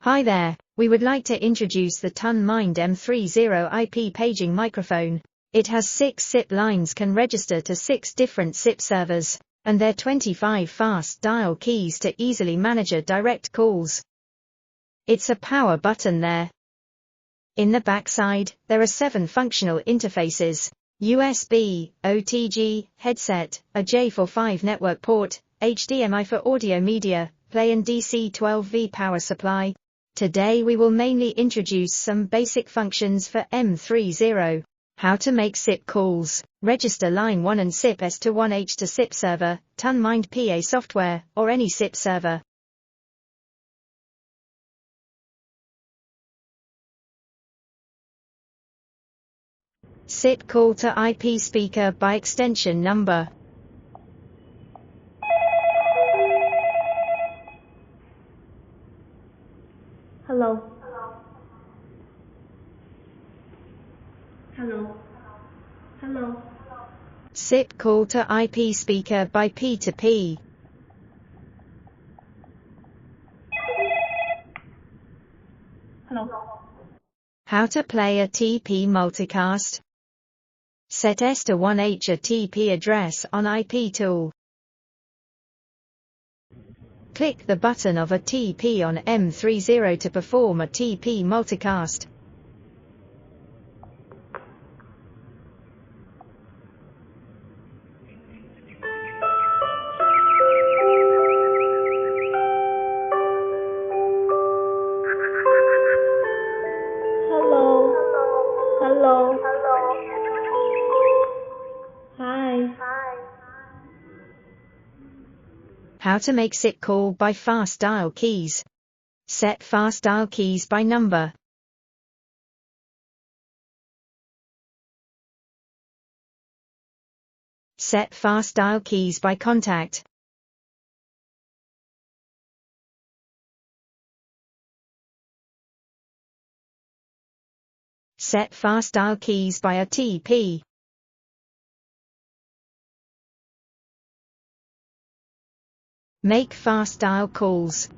Hi there, we would like to introduce the Tonmind M30 IP paging microphone. It has 6 SIP lines, can register to 6 different SIP servers, and there are 25 fast dial keys to easily manage direct calls. It's a power button there. In the backside, there are 7 functional interfaces: USB, OTG, headset, a J45 network port, HDMI for audio media, play and DC 12V power supply. Today we will mainly introduce some basic functions for M30. How to make SIP calls, register line 1 and SIP S to 1H to SIP server, Tonmind PA software, or any SIP server. SIP call to IP speaker by extension number. Hello. Hello. Hello. SIP call to IP speaker by P2P. Hello. How to play a TP multicast. Set S to 1H a TP address on IP tool. Click the button of a TP on M30 to perform a TP multicast. Hello. Hello. Hi. How to make SIP call by fast dial keys. Set fast dial keys by number. Set fast dial keys by contact. Set fast dial keys by a TP. Make fast dial calls.